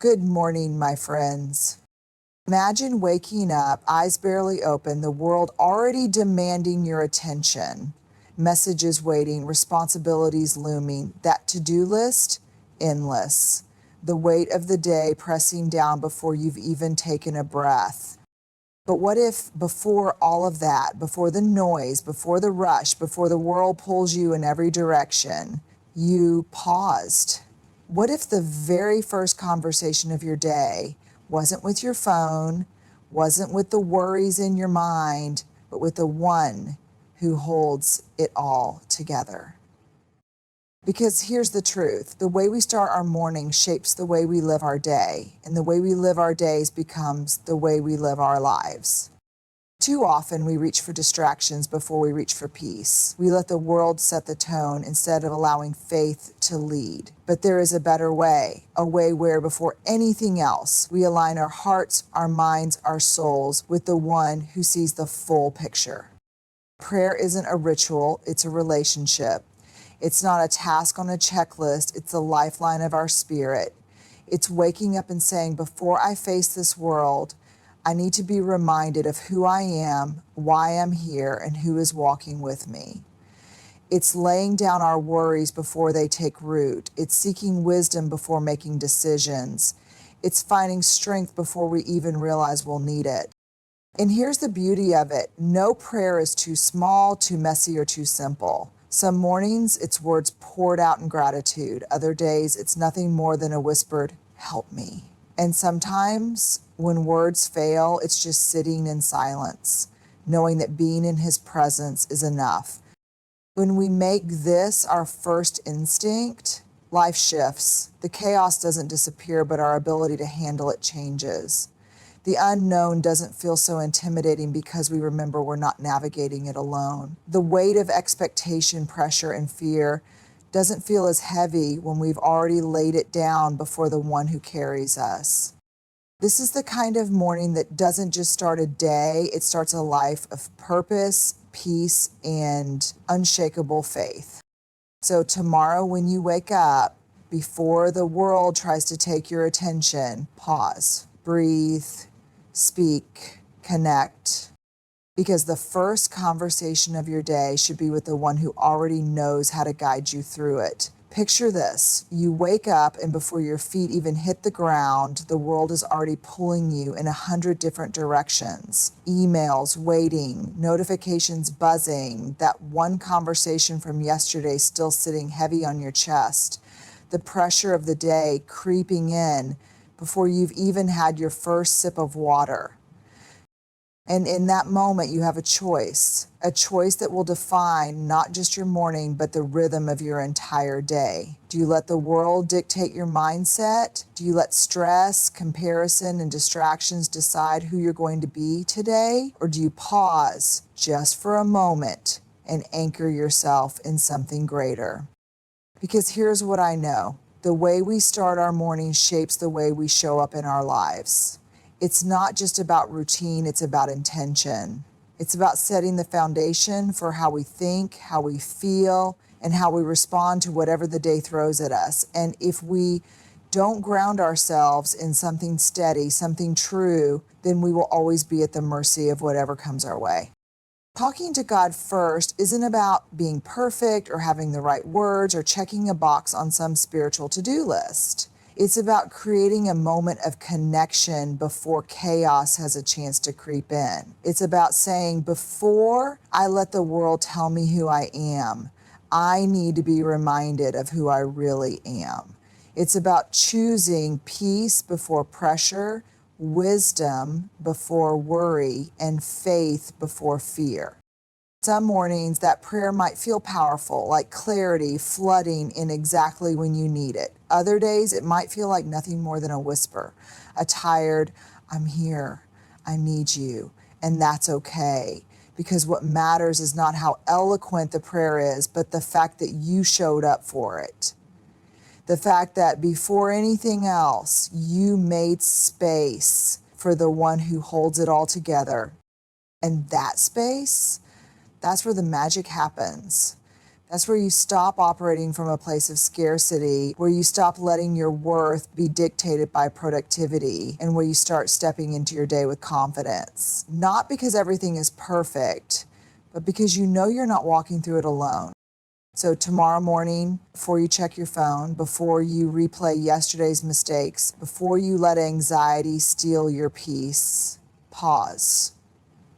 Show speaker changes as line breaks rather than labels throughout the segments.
Good morning, my friends. Imagine waking up, eyes barely open, the world already demanding your attention, messages waiting, responsibilities looming, that to-do list, endless. The weight of the day pressing down before you've even taken a breath. But what if before all of that, before the noise, before the rush, before the world pulls you in every direction, you paused? What if the very first conversation of your day wasn't with your phone, wasn't with the worries in your mind, but with the one who holds it all together? Because here's the truth. The way we start our morning shapes the way we live our day, and the way we live our days becomes the way we live our lives. Too often we reach for distractions before we reach for peace. We let the world set the tone instead of allowing faith to lead. But there is a better way, a way where before anything else, we align our hearts, our minds, our souls with the one who sees the full picture. Prayer isn't a ritual, it's a relationship. It's not a task on a checklist, it's the lifeline of our spirit. It's waking up and saying, before I face this world, I need to be reminded of who I am, why I'm here, and who is walking with me. It's laying down our worries before they take root. It's seeking wisdom before making decisions. It's finding strength before we even realize we'll need it. And here's the beauty of it. No prayer is too small, too messy, or too simple. Some mornings, it's words poured out in gratitude. Other days, it's nothing more than a whispered, "Help me." And sometimes, when words fail, it's just sitting in silence, knowing that being in his presence is enough. When we make this our first instinct, life shifts. The chaos doesn't disappear, but our ability to handle it changes. The unknown doesn't feel so intimidating because we remember we're not navigating it alone. The weight of expectation, pressure, and fear doesn't feel as heavy when we've already laid it down before the one who carries us. This is the kind of morning that doesn't just start a day, it starts a life of purpose, peace, and unshakable faith. So tomorrow when you wake up, before the world tries to take your attention, pause, breathe, speak, connect. Because the first conversation of your day should be with the one who already knows how to guide you through it. Picture this. You wake up and before your feet even hit the ground, the world is already pulling you in 100 different directions. Emails waiting, notifications buzzing, that one conversation from yesterday still sitting heavy on your chest, the pressure of the day creeping in before you've even had your first sip of water. And in that moment, you have a choice that will define not just your morning, but the rhythm of your entire day. Do you let the world dictate your mindset? Do you let stress, comparison, and distractions decide who you're going to be today? Or do you pause just for a moment and anchor yourself in something greater? Because here's what I know. The way we start our morning shapes the way we show up in our lives. It's not just about routine, it's about intention. It's about setting the foundation for how we think, how we feel, and how we respond to whatever the day throws at us. And if we don't ground ourselves in something steady, something true, then we will always be at the mercy of whatever comes our way. Talking to God first isn't about being perfect or having the right words or checking a box on some spiritual to-do list. It's about creating a moment of connection before chaos has a chance to creep in. It's about saying, before I let the world tell me who I am, I need to be reminded of who I really am. It's about choosing peace before pressure, wisdom before worry, and faith before fear. Some mornings that prayer might feel powerful, like clarity flooding in exactly when you need it. Other days it might feel like nothing more than a whisper, a tired, "I'm here, I need you," and that's okay. Because what matters is not how eloquent the prayer is, but the fact that you showed up for it. The fact that before anything else, you made space for the one who holds it all together. And that space, that's where the magic happens. That's where you stop operating from a place of scarcity, where you stop letting your worth be dictated by productivity, and where you start stepping into your day with confidence. Not because everything is perfect, but because you know you're not walking through it alone. So tomorrow morning, before you check your phone, before you replay yesterday's mistakes, before you let anxiety steal your peace, pause,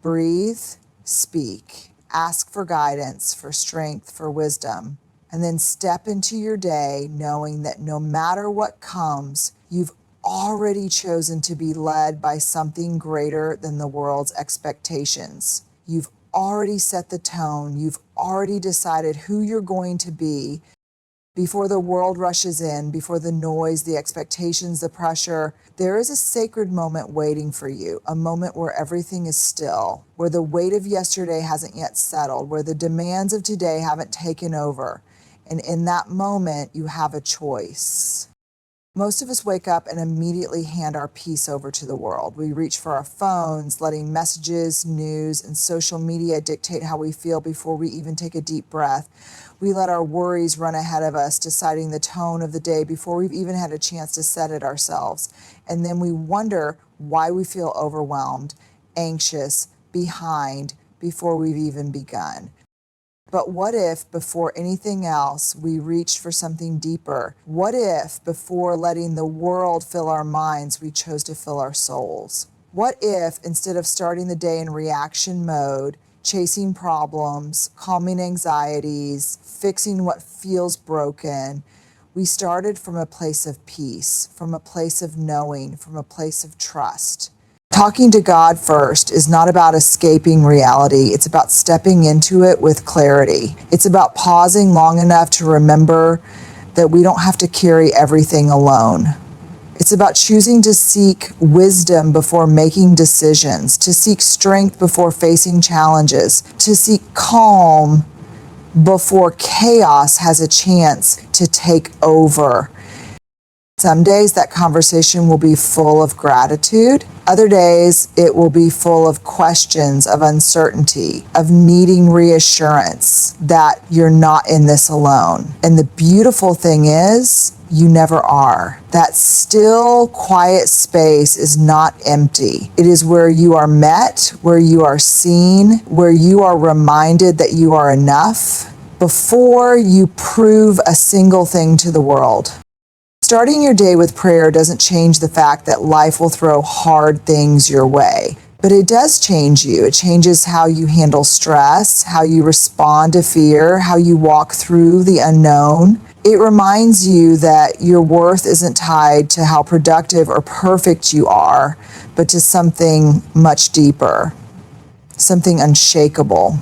breathe, speak, ask for guidance, for strength, for wisdom, and then step into your day knowing that no matter what comes, you've already chosen to be led by something greater than the world's expectations. You've already set the tone. You've already decided who you're going to be before the world rushes in, before the noise, the expectations, the pressure. There is a sacred moment waiting for you, a moment where everything is still, where the weight of yesterday hasn't yet settled, where the demands of today haven't taken over. And in that moment, you have a choice. Most of us wake up and immediately hand our peace over to the world. We reach for our phones, letting messages, news, and social media dictate how we feel before we even take a deep breath. We let our worries run ahead of us, deciding the tone of the day before we've even had a chance to set it ourselves. And then we wonder why we feel overwhelmed, anxious, behind before we've even begun. But what if, before anything else, we reached for something deeper? What if, before letting the world fill our minds, we chose to fill our souls? What if, instead of starting the day in reaction mode, chasing problems, calming anxieties, fixing what feels broken, we started from a place of peace, from a place of knowing, from a place of trust? Talking to God first is not about escaping reality. It's about stepping into it with clarity. It's about pausing long enough to remember that we don't have to carry everything alone. It's about choosing to seek wisdom before making decisions, to seek strength before facing challenges, to seek calm before chaos has a chance to take over. Some days that conversation will be full of gratitude. Other days it will be full of questions, of uncertainty, of needing reassurance that you're not in this alone. And the beautiful thing is, you never are. That still, quiet space is not empty. It is where you are met, where you are seen, where you are reminded that you are enough before you prove a single thing to the world. Starting your day with prayer doesn't change the fact that life will throw hard things your way, but it does change you. It changes how you handle stress, how you respond to fear, how you walk through the unknown. It reminds you that your worth isn't tied to how productive or perfect you are, but to something much deeper, something unshakable.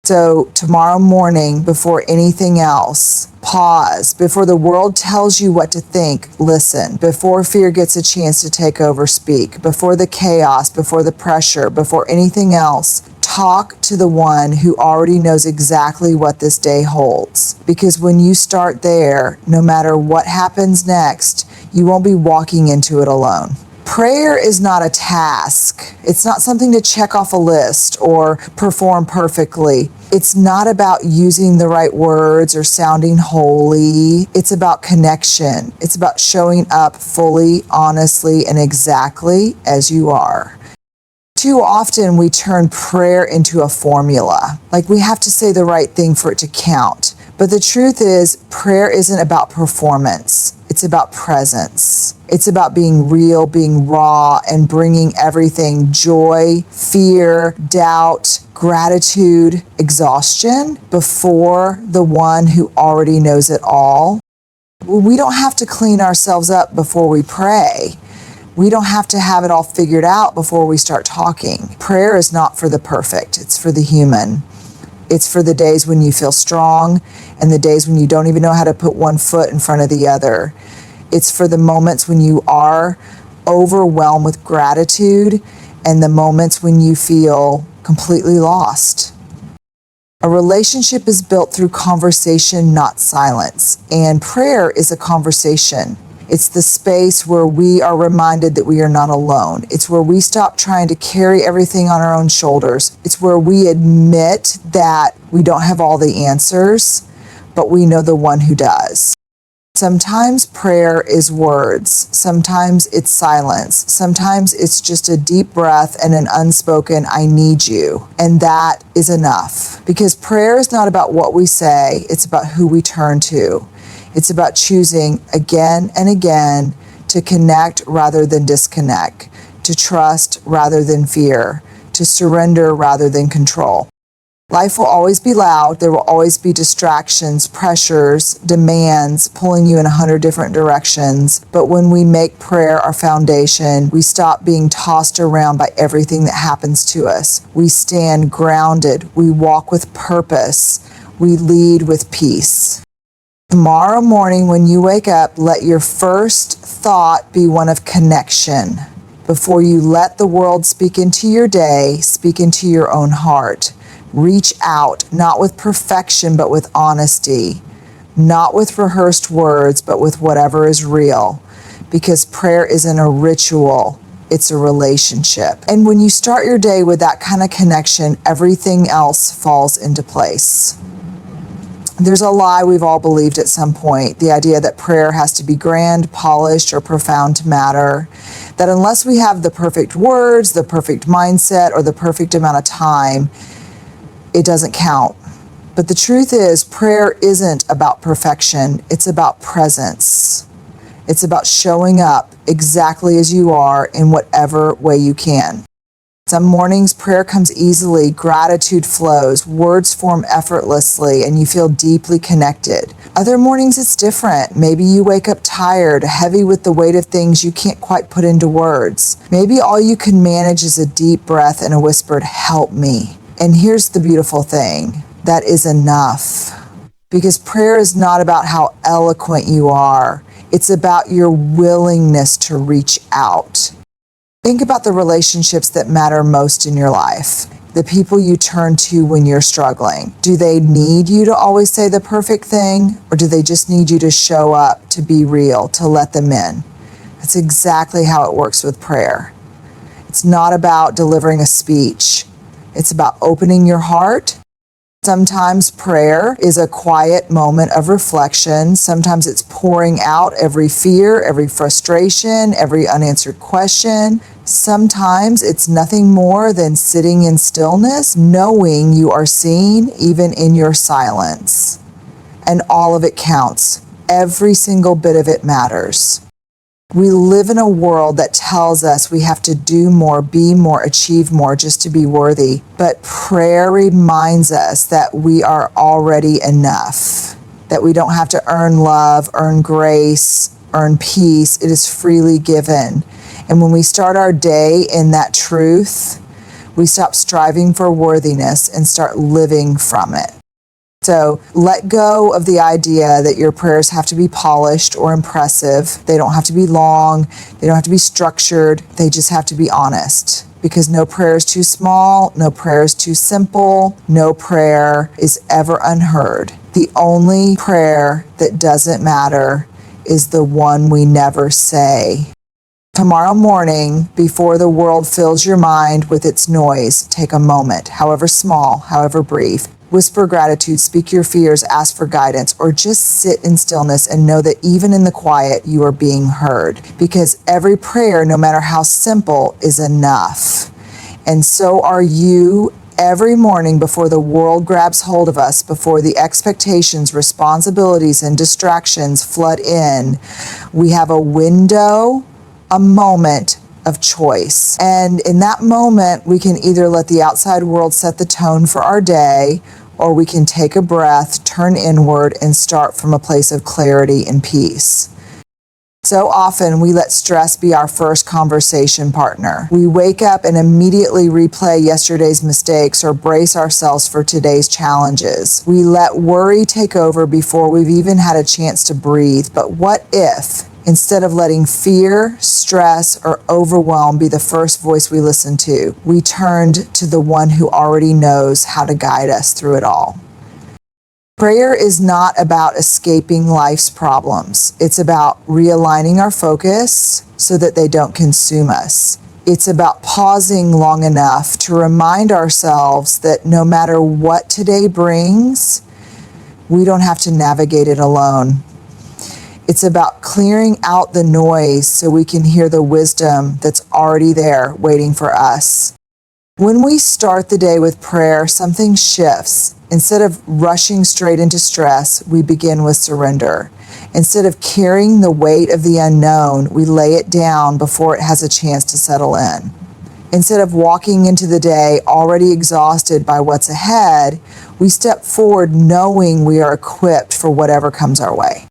So tomorrow morning, before anything else, pause. Before the world tells you what to think, listen. Before fear gets a chance to take over, speak. Before the chaos, before the pressure, before anything else, talk to the one who already knows exactly what this day holds. Because when you start there, no matter what happens next, you won't be walking into it alone. Prayer is not a task. It's not something to check off a list or perform perfectly. It's not about using the right words or sounding holy. It's about connection. It's about showing up fully, honestly, and exactly as you are. Too often we turn prayer into a formula. Like we have to say the right thing for it to count. But the truth is, prayer isn't about performance. It's about presence. It's about being real, being raw, and bringing everything: joy, fear, doubt, gratitude, exhaustion before the one who already knows it all. We don't have to clean ourselves up before we pray. We don't have to have it all figured out before we start talking. Prayer is not for the perfect. It's for the human. It's for the days when you feel strong and the days when you don't even know how to put one foot in front of the other. It's for the moments when you are overwhelmed with gratitude and the moments when you feel completely lost. A relationship is built through conversation, not silence. And prayer is a conversation. It's the space where we are reminded that we are not alone. It's where we stop trying to carry everything on our own shoulders. It's where we admit that we don't have all the answers, but we know the one who does. Sometimes prayer is words. Sometimes it's silence. Sometimes it's just a deep breath and an unspoken, I need you. And that is enough. Because prayer is not about what we say, it's about who we turn to. It's about choosing again and again to connect rather than disconnect, to trust rather than fear, to surrender rather than control. Life will always be loud. There will always be distractions, pressures, demands pulling you in 100 different directions. But when we make prayer our foundation, we stop being tossed around by everything that happens to us. We stand grounded. We walk with purpose. We lead with peace. Tomorrow morning when you wake up, let your first thought be one of connection. Before you let the world speak into your day, speak into your own heart. Reach out, not with perfection, but with honesty. Not with rehearsed words, but with whatever is real. Because prayer isn't a ritual, it's a relationship. And when you start your day with that kind of connection, everything else falls into place. There's a lie we've all believed at some point, the idea that prayer has to be grand, polished, or profound to matter. That unless we have the perfect words, the perfect mindset, or the perfect amount of time, it doesn't count. But the truth is, prayer isn't about perfection. It's about presence. It's about showing up exactly as you are in whatever way you can. Some mornings prayer comes easily, gratitude flows, words form effortlessly, and you feel deeply connected. Other mornings it's different. Maybe you wake up tired, heavy with the weight of things you can't quite put into words. Maybe all you can manage is a deep breath and a whispered, help me. And here's the beautiful thing, that is enough. Because prayer is not about how eloquent you are. It's about your willingness to reach out. Think about the relationships that matter most in your life. The people you turn to when you're struggling. Do they need you to always say the perfect thing? Or do they just need you to show up, to be real, to let them in? That's exactly how it works with prayer. It's not about delivering a speech. It's about opening your heart. Sometimes prayer is a quiet moment of reflection. Sometimes it's pouring out every fear, every frustration, every unanswered question. Sometimes it's nothing more than sitting in stillness, knowing you are seen even in your silence. And all of it counts. Every single bit of it matters. We live in a world that tells us we have to do more, be more, achieve more just to be worthy. But prayer reminds us that we are already enough, that we don't have to earn love, earn grace, earn peace. It is freely given. And when we start our day in that truth, we stop striving for worthiness and start living from it. So let go of the idea that your prayers have to be polished or impressive. They don't have to be long. They don't have to be structured. They just have to be honest. Because no prayer is too small. No prayer is too simple. No prayer is ever unheard. The only prayer that doesn't matter is the one we never say. Tomorrow morning, before the world fills your mind with its noise, take a moment, however small, however brief. Whisper gratitude, speak your fears, ask for guidance, or just sit in stillness and know that even in the quiet, you are being heard. Because every prayer, no matter how simple, is enough. And so are you every morning before the world grabs hold of us, before the expectations, responsibilities, and distractions flood in. We have a window, a moment of choice. And in that moment, we can either let the outside world set the tone for our day, or we can take a breath, turn inward, and start from a place of clarity and peace. So often we let stress be our first conversation partner. We wake up and immediately replay yesterday's mistakes or brace ourselves for today's challenges. We let worry take over before we've even had a chance to breathe. But what if, instead of letting fear, stress, or overwhelm be the first voice we listen to, we turned to the one who already knows how to guide us through it all? Prayer is not about escaping life's problems. It's about realigning our focus so that they don't consume us. It's about pausing long enough to remind ourselves that no matter what today brings, we don't have to navigate it alone. It's about clearing out the noise so we can hear the wisdom that's already there waiting for us. When we start the day with prayer, something shifts. Instead of rushing straight into stress, we begin with surrender. Instead of carrying the weight of the unknown, we lay it down before it has a chance to settle in. Instead of walking into the day already exhausted by what's ahead, we step forward knowing we are equipped for whatever comes our way.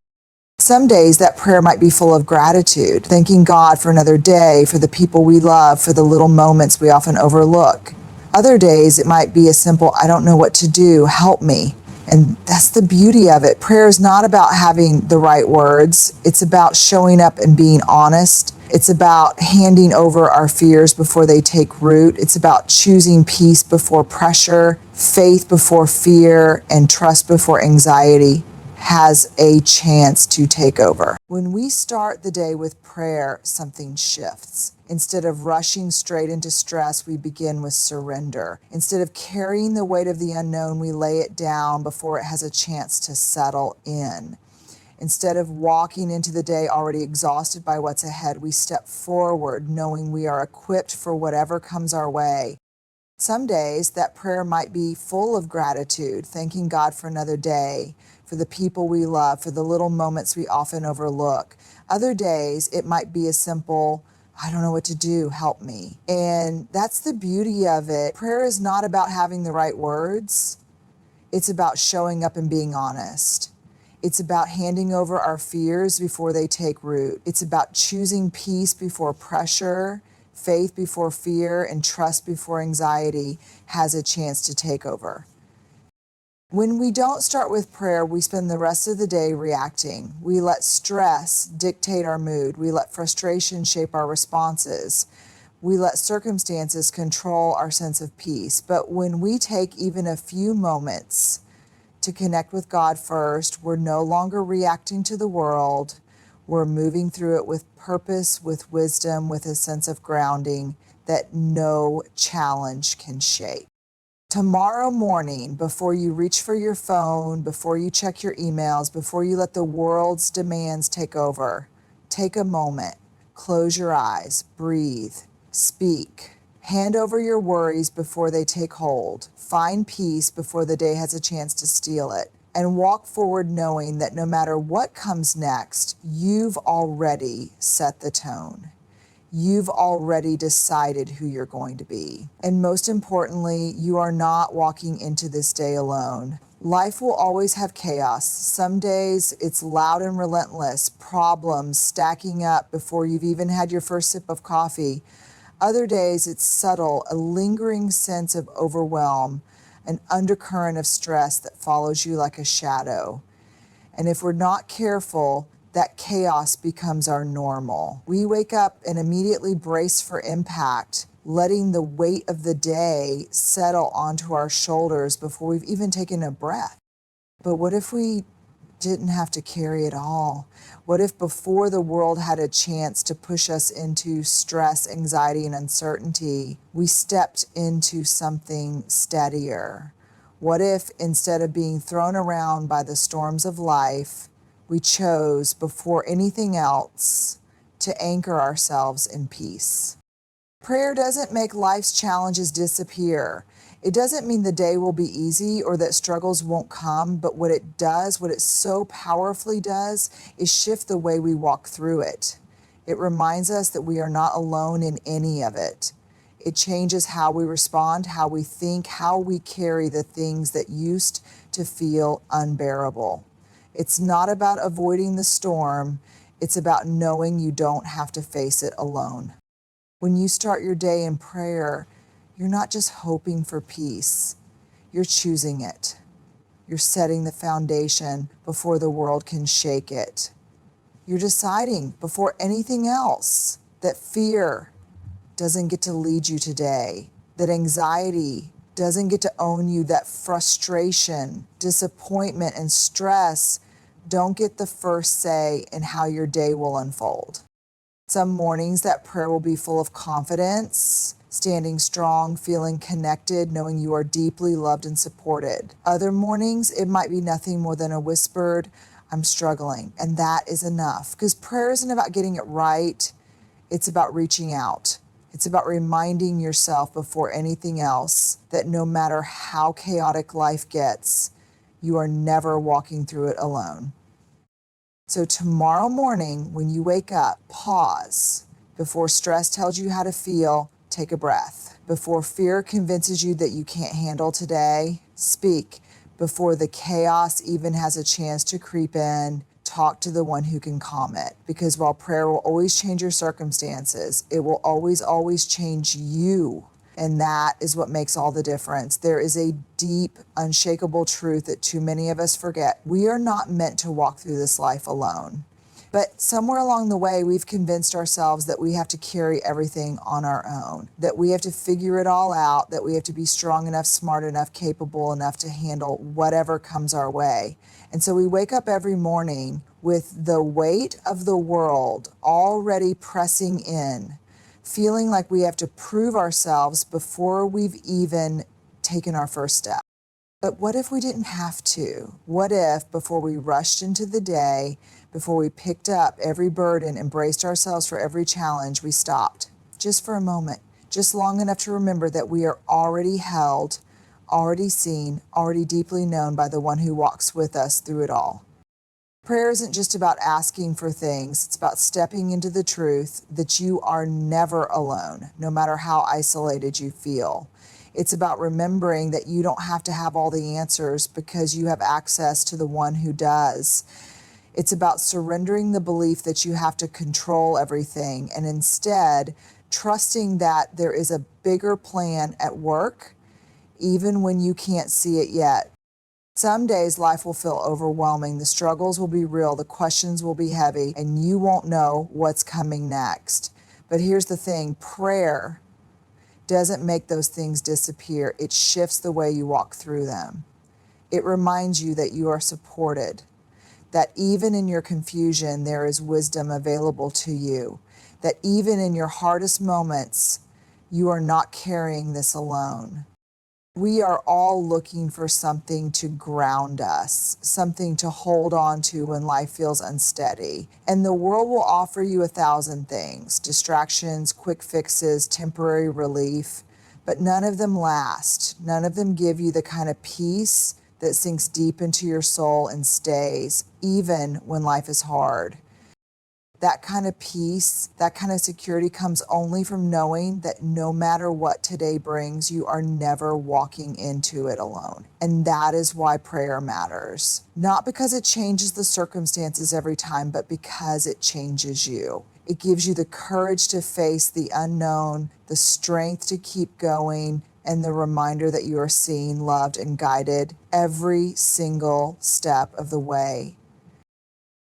Some days that prayer might be full of gratitude, thanking God for another day, for the people we love, for the little moments we often overlook. Other days it might be a simple, I don't know what to do, help me. And that's the beauty of it. Prayer is not about having the right words. It's about showing up and being honest. It's about handing over our fears before they take root. It's about choosing peace before pressure, faith before fear, and trust before anxiety has a chance to take over. When we start the day with prayer, something shifts. Instead of rushing straight into stress, we begin with surrender. Instead of carrying the weight of the unknown, we lay it down before it has a chance to settle in. Instead of walking into the day already exhausted by what's ahead, we step forward knowing we are equipped for whatever comes our way. Some days that prayer might be full of gratitude, thanking God for another day, for the people we love, for the little moments we often overlook. Other days it might be a simple, I don't know what to do, help me. And that's the beauty of it. Prayer is not about having the right words. It's about showing up and being honest. It's about handing over our fears before they take root. It's about choosing peace before pressure, faith before fear, and trust before anxiety has a chance to take over. When we don't start with prayer, we spend the rest of the day reacting. We let stress dictate our mood. We let frustration shape our responses. We let circumstances control our sense of peace. But when we take even a few moments to connect with God first, we're no longer reacting to the world. We're moving through it with purpose, with wisdom, with a sense of grounding that no challenge can shake. Tomorrow morning, before you reach for your phone, before you check your emails, before you let the world's demands take over, take a moment, close your eyes, breathe, speak. Hand over your worries before they take hold. Find peace before the day has a chance to steal it. And walk forward knowing that no matter what comes next, you've already set the tone. You've already decided who you're going to be. And most importantly, you are not walking into this day alone. Life will always have chaos. Some days it's loud and relentless, problems stacking up before you've even had your first sip of coffee. Other days it's subtle, a lingering sense of overwhelm, an undercurrent of stress that follows you like a shadow. And if we're not careful, that chaos becomes our normal. We wake up and immediately brace for impact, letting the weight of the day settle onto our shoulders before we've even taken a breath. But what if we didn't have to carry it all? What if before the world had a chance to push us into stress, anxiety, and uncertainty, we stepped into something steadier? What if instead of being thrown around by the storms of life, we chose before anything else to anchor ourselves in peace? Prayer doesn't make life's challenges disappear. It doesn't mean the day will be easy or that struggles won't come, but what it does, what it so powerfully does, is shift the way we walk through it. It reminds us that we are not alone in any of it. It changes how we respond, how we think, how we carry the things that used to feel unbearable. It's not about avoiding the storm. It's about knowing you don't have to face it alone. When you start your day in prayer, you're not just hoping for peace. You're choosing it. You're setting the foundation before the world can shake it. You're deciding before anything else that fear doesn't get to lead you today, that anxiety doesn't get to own you, that frustration, disappointment, and stress don't get the first say in how your day will unfold. Some mornings that prayer will be full of confidence, standing strong, feeling connected, knowing you are deeply loved and supported. Other mornings, it might be nothing more than a whispered, I'm struggling, and that is enough. Because prayer isn't about getting it right, it's about reaching out. It's about reminding yourself before anything else that no matter how chaotic life gets, you are never walking through it alone. So tomorrow morning, when you wake up, pause. Before stress tells you how to feel, take a breath. Before fear convinces you that you can't handle today, speak. Before the chaos even has a chance to creep in, talk to the one who can calm it. Because while prayer will always change your circumstances, it will always change you. And that is what makes all the difference. There is a deep, unshakable truth that too many of us forget. We are not meant to walk through this life alone. But somewhere along the way, we've convinced ourselves that we have to carry everything on our own, that we have to figure it all out, that we have to be strong enough, smart enough, capable enough to handle whatever comes our way. And so we wake up every morning with the weight of the world already pressing in, feeling like we have to prove ourselves before we've even taken our first step. But what if we didn't have to? What if before we rushed into the day, before we picked up every burden and braced ourselves for every challenge, we stopped just for a moment, just long enough to remember that we are already held, already seen, already deeply known by the one who walks with us through it all. Prayer isn't just about asking for things. It's about stepping into the truth that you are never alone, no matter how isolated you feel. It's about remembering that you don't have to have all the answers because you have access to the one who does. It's about surrendering the belief that you have to control everything and instead trusting that there is a bigger plan at work, even when you can't see it yet. Some days life will feel overwhelming, the struggles will be real, the questions will be heavy, and you won't know what's coming next. But here's the thing, prayer doesn't make those things disappear. It shifts the way you walk through them. It reminds you that you are supported, that even in your confusion, there is wisdom available to you, that even in your hardest moments, you are not carrying this alone. We are all looking for something to ground us, something to hold on to when life feels unsteady. And the world will offer you 1,000 things, distractions, quick fixes, temporary relief, but none of them last. None of them give you the kind of peace that sinks deep into your soul and stays, even when life is hard. That kind of peace, that kind of security comes only from knowing that no matter what today brings, you are never walking into it alone. And that is why prayer matters. Not because it changes the circumstances every time, but because it changes you. It gives you the courage to face the unknown, the strength to keep going, and the reminder that you are seen, loved, and guided every single step of the way.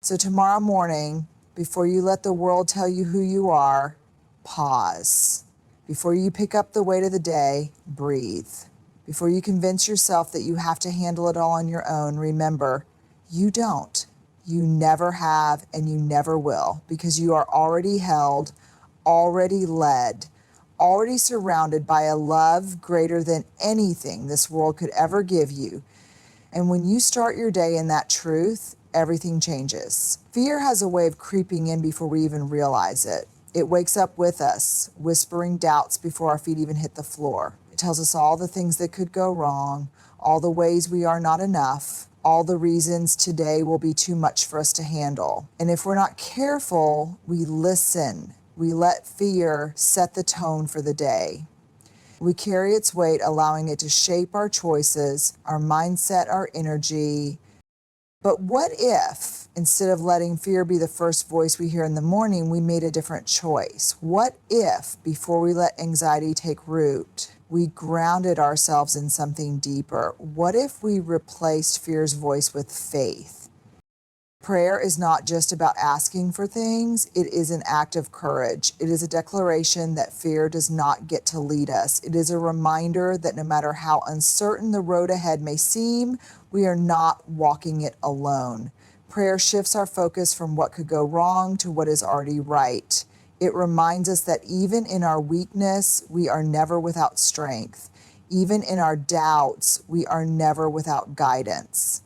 So tomorrow morning, before you let the world tell you who you are, pause. Before you pick up the weight of the day, breathe. Before you convince yourself that you have to handle it all on your own, remember, you don't. You never have and you never will, because you are already held, already led, already surrounded by a love greater than anything this world could ever give you. And when you start your day in that truth, everything changes. Fear has a way of creeping in before we even realize it. It wakes up with us, whispering doubts before our feet even hit the floor. It tells us all the things that could go wrong, all the ways we are not enough, all the reasons today will be too much for us to handle. And if we're not careful, we listen. We let fear set the tone for the day. We carry its weight, allowing it to shape our choices, our mindset, our energy. But what if, instead of letting fear be the first voice we hear in the morning, we made a different choice? What if, before we let anxiety take root, we grounded ourselves in something deeper? What if we replaced fear's voice with faith? Prayer is not just about asking for things, it is an act of courage. It is a declaration that fear does not get to lead us. It is a reminder that no matter how uncertain the road ahead may seem, we are not walking it alone. Prayer shifts our focus from what could go wrong to what is already right. It reminds us that even in our weakness, we are never without strength. Even in our doubts, we are never without guidance.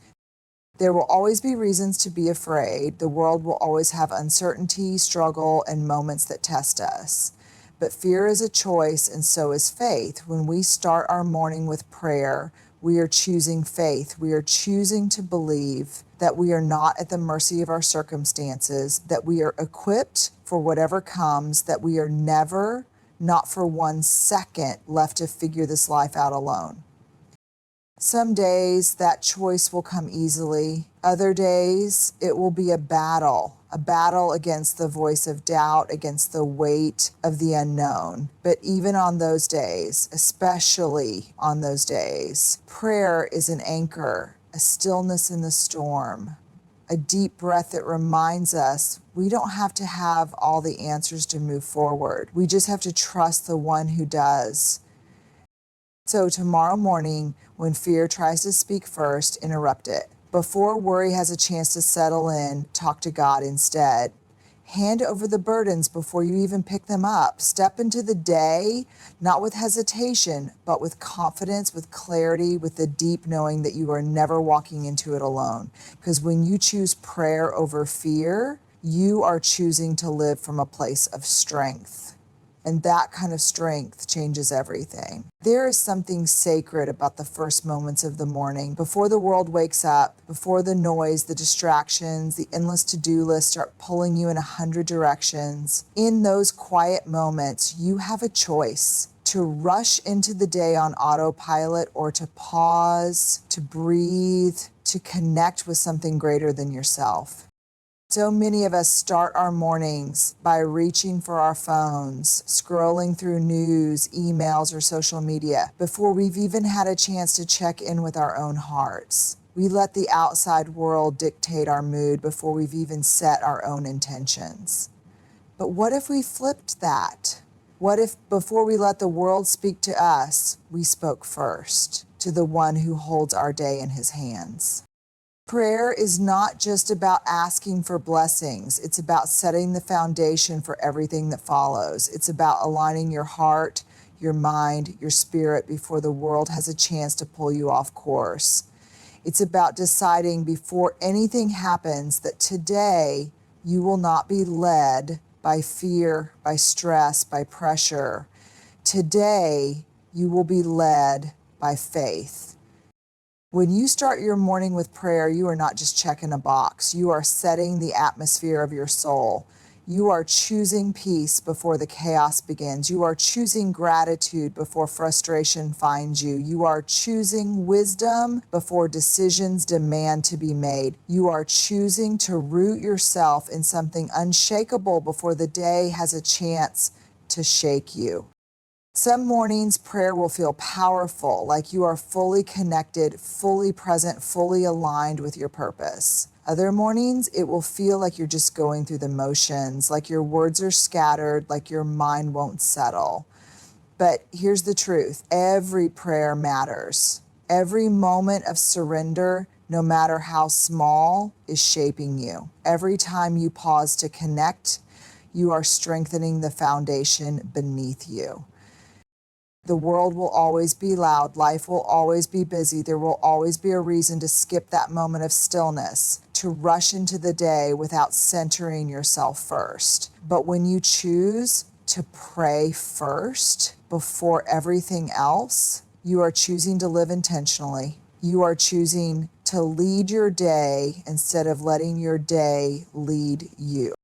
There will always be reasons to be afraid. The world will always have uncertainty, struggle, and moments that test us. But fear is a choice, and so is faith. When we start our morning with prayer, we are choosing faith. We are choosing to believe that we are not at the mercy of our circumstances, that we are equipped for whatever comes, that we are never, not for 1 second, left to figure this life out alone. Some days that choice will come easily. Other days it will be a battle against the voice of doubt, against the weight of the unknown. But even on those days, especially on those days, prayer is an anchor, a stillness in the storm, a deep breath that reminds us we don't have to have all the answers to move forward. We just have to trust the one who does. So tomorrow morning, when fear tries to speak first, interrupt it. Before worry has a chance to settle in, talk to God instead. Hand over the burdens before you even pick them up. Step into the day, not with hesitation, but with confidence, with clarity, with the deep knowing that you are never walking into it alone. Because when you choose prayer over fear, you are choosing to live from a place of strength. And that kind of strength changes everything. There is something sacred about the first moments of the morning. Before the world wakes up, before the noise, the distractions, the endless to-do list start pulling you in 100 directions. In those quiet moments, you have a choice to rush into the day on autopilot or to pause, to breathe, to connect with something greater than yourself. So many of us start our mornings by reaching for our phones, scrolling through news, emails, or social media before we've even had a chance to check in with our own hearts. We let the outside world dictate our mood before we've even set our own intentions. But what if we flipped that? What if before we let the world speak to us, we spoke first to the one who holds our day in his hands? Prayer is not just about asking for blessings. It's about setting the foundation for everything that follows. It's about aligning your heart, your mind, your spirit before the world has a chance to pull you off course. It's about deciding before anything happens that today you will not be led by fear, by stress, by pressure. Today you will be led by faith. When you start your morning with prayer, you are not just checking a box. You are setting the atmosphere of your soul. You are choosing peace before the chaos begins. You are choosing gratitude before frustration finds you. You are choosing wisdom before decisions demand to be made. You are choosing to root yourself in something unshakable before the day has a chance to shake you. Some mornings, prayer will feel powerful, like you are fully connected, fully present, fully aligned with your purpose. Other mornings, it will feel like you're just going through the motions, like your words are scattered, like your mind won't settle. But here's the truth. Every prayer matters. Every moment of surrender, no matter how small, is shaping you. Every time you pause to connect, you are strengthening the foundation beneath you. The world will always be loud. Life will always be busy. There will always be a reason to skip that moment of stillness, to rush into the day without centering yourself first. But when you choose to pray first before everything else, you are choosing to live intentionally. You are choosing to lead your day instead of letting your day lead you.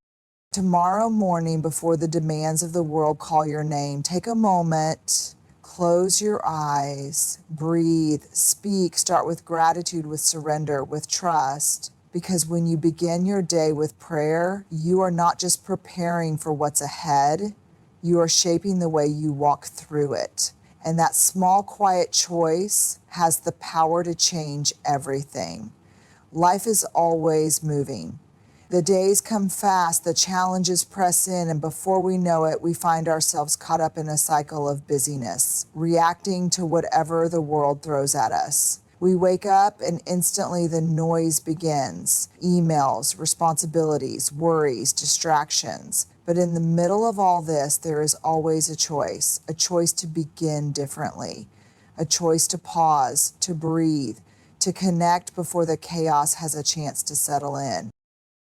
Tomorrow morning, before the demands of the world call your name, take a moment. Close your eyes, breathe, speak, start with gratitude, with surrender, with trust. Because when you begin your day with prayer, you are not just preparing for what's ahead, you are shaping the way you walk through it. And that small, quiet choice has the power to change everything. Life is always moving. The days come fast, the challenges press in, and before we know it, we find ourselves caught up in a cycle of busyness, reacting to whatever the world throws at us. We wake up and instantly the noise begins. Emails, responsibilities, worries, distractions. But in the middle of all this, there is always a choice to begin differently, a choice to pause, to breathe, to connect before the chaos has a chance to settle in.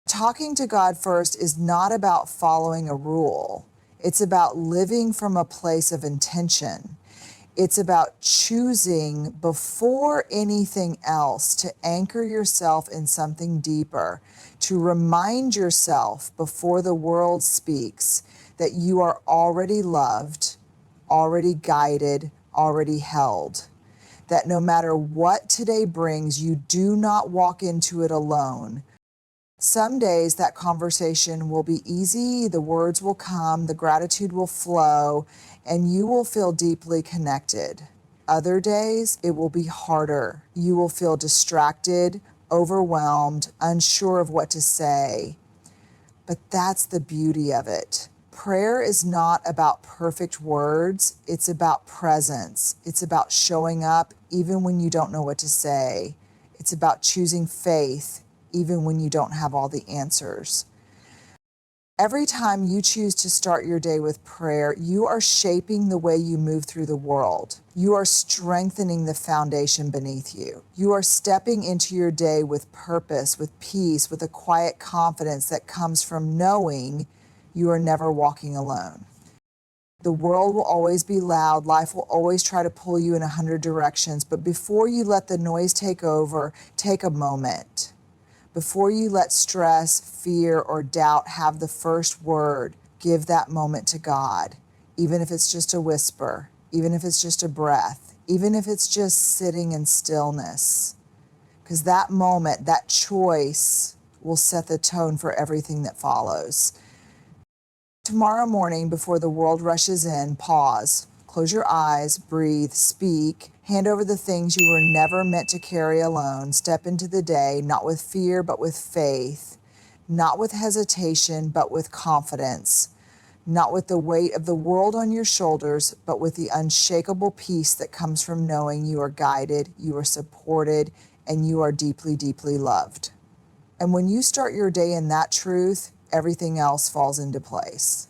Talking to God first is not about following a rule. It's about living from a place of intention. It's about choosing before anything else to anchor yourself in something deeper, to remind yourself before the world speaks that you are already loved, already guided, already held. That no matter what today brings, you do not walk into it alone. Some days that conversation will be easy, the words will come, the gratitude will flow, and you will feel deeply connected. Other days, it will be harder. You will feel distracted, overwhelmed, unsure of what to say. But that's the beauty of it. Prayer is not about perfect words. It's about presence. It's about showing up even when you don't know what to say. It's about choosing faith even when you don't have all the answers. Every time you choose to start your day with prayer, you are shaping the way you move through the world. You are strengthening the foundation beneath you. You are stepping into your day with purpose, with peace, with a quiet confidence that comes from knowing you are never walking alone. The world will always be loud. Life will always try to pull you in 100 directions. But before you let the noise take over, take a moment. Before you let stress, fear, or doubt have the first word, give that moment to God, even if it's just a whisper, even if it's just a breath, even if it's just sitting in stillness. Because that moment, that choice will set the tone for everything that follows. Tomorrow morning, before the world rushes in, pause, close your eyes, breathe, speak, hand over the things you were never meant to carry alone, step into the day, not with fear, but with faith, not with hesitation, but with confidence, not with the weight of the world on your shoulders, but with the unshakable peace that comes from knowing you are guided, you are supported, and you are deeply, deeply loved. And when you start your day in that truth, everything else falls into place.